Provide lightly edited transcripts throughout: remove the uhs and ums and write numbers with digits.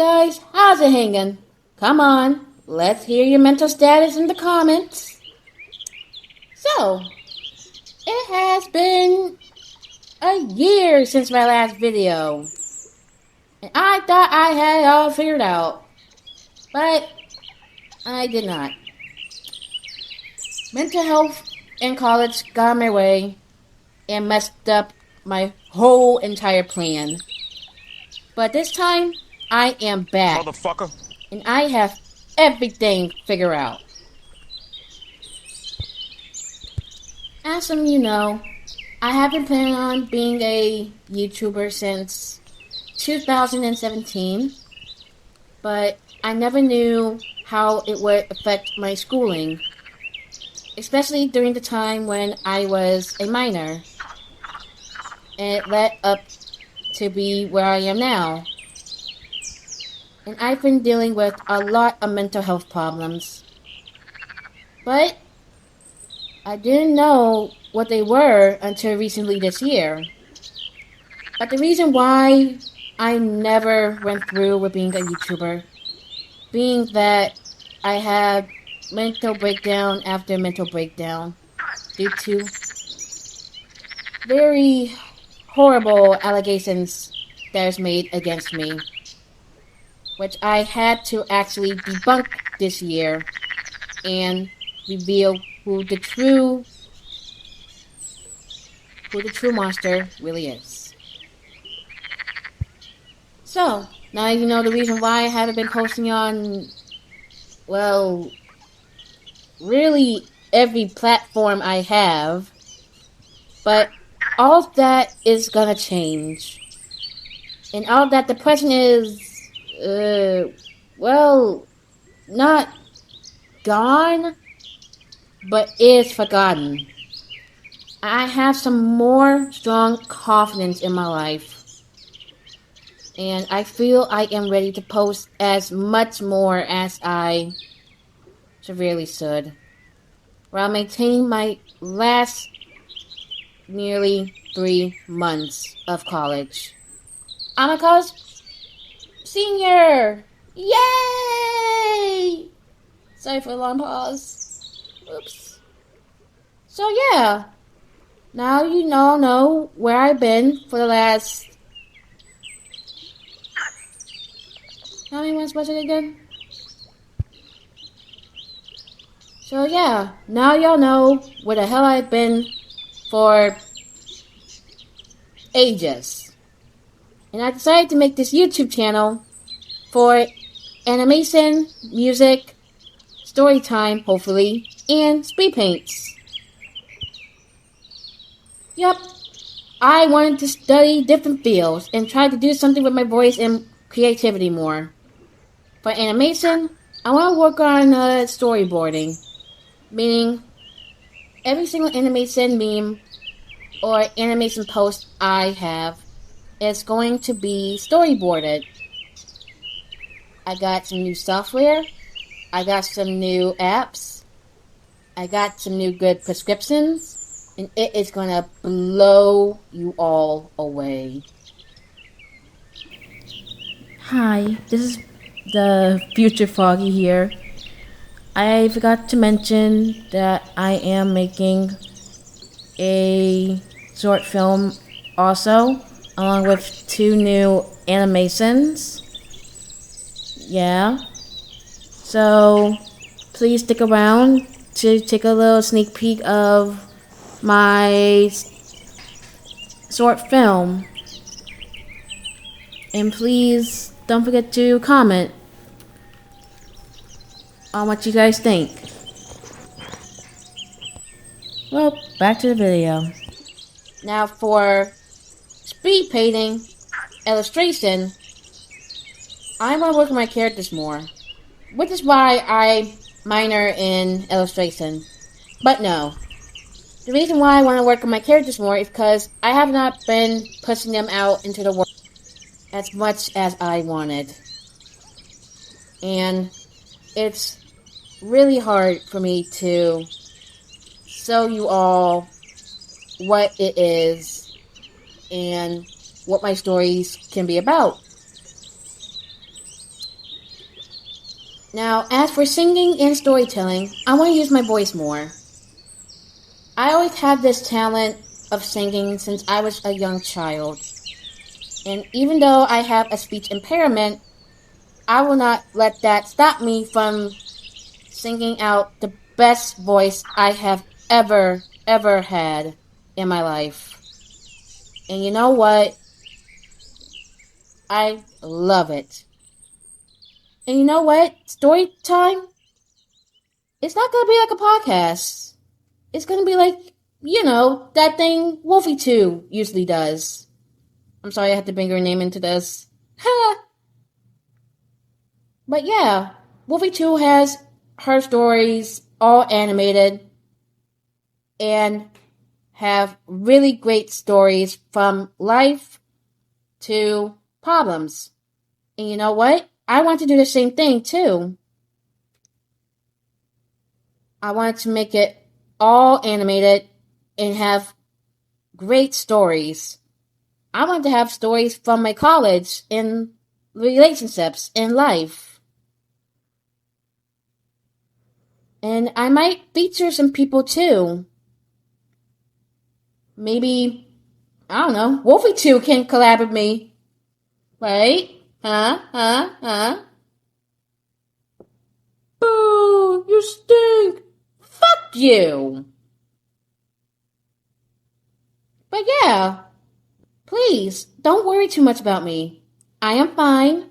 guys, how's it hanging? Come on, let's hear your mental status in the comments. So, it has been a year since my last video, and I thought I had it all figured out, but I did not. Mental health in college got in my way and messed up my whole entire plan. But this time, I am back, motherfucker, and I have everything figured out. As some of you know, I have been planning on being a YouTuber since 2017, but I never knew how it would affect my schooling, especially during the time when I was a minor, and it led up to be where I am now. And I've been dealing with a lot of mental health problems, but I didn't know what they were until recently this year. But the reason why I never went through with being a YouTuber, being that I had mental breakdown after mental breakdown due to very horrible allegations that was made against me, which I had to actually debunk this year and reveal who the true monster really is. So, now you know the reason why I haven't been posting on, well, really every platform I have, but all of that is gonna change. And all of that depression is, well, not gone, but is forgotten. I have some more strong confidence in my life, and I feel I am ready to post as much more as I severely should, while maintaining my last nearly 3 months of college. I'm a college senior! Yay! Sorry for a long pause. Oops. So yeah, now you all know where I've been for the last... How many months was it again? So yeah, now y'all know where the hell I've been for ages. And I decided to make this YouTube channel for animation, music, story time, hopefully, and speed paints. Yup, I wanted to study different fields and try to do something with my voice and creativity more. For animation, I want to work on storyboarding, meaning every single animation meme or animation post I have is going to be storyboarded. I got some new software, I got some new apps, I got some new good prescriptions, and it is going to blow you all away. Hi, this is the future Foggy here. I forgot to mention that I am making a short film also, along with 2 new animations. Yeah. So, please stick around to take a little sneak peek of my short film. And please don't forget to comment on what you guys think. Well, back to the video. Now for speed painting, illustration, I want to work with my characters more, which is why I minor in illustration. But no, the reason why I want to work with my characters more is because I have not been pushing them out into the world as much as I wanted. And it's really hard for me to show you all what it is and what my stories can be about. Now, as for singing and storytelling, I want to use my voice more. I always had this talent of singing since I was a young child. And even though I have a speech impairment, I will not let that stop me from singing out the best voice I have ever had in my life. And you know what? I love it. And you know what? Story time? It's not gonna be like a podcast. It's gonna be like, that thing Wolfie 2 usually does. I'm sorry I had to bring her name into this. But yeah, Wolfie 2 has her stories all animated and have really great stories from life to problems. And you know what? I want to do the same thing too. I wanted to make it all animated and have great stories. I want to have stories from my college in relationships in life. And I might feature some people too. Maybe, I don't know, Wolfie 2 can collab with me. Right? Huh? Boo! You stink! Fuck you! But yeah, please, don't worry too much about me. I am fine.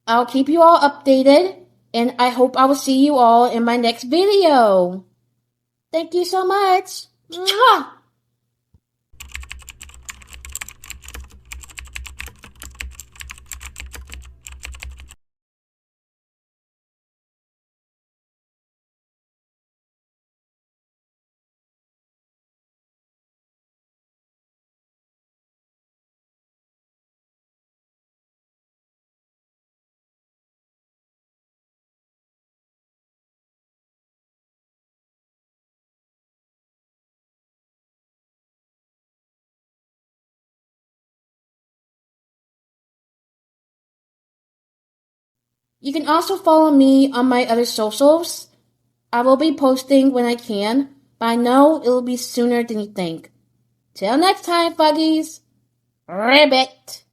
I'll keep you all updated, and I hope I will see you all in my next video. Thank you so much. Mwah! You can also follow me on my other socials. I will be posting when I can, but I know it'll be sooner than you think. Till next time, Fuggies. Ribbit.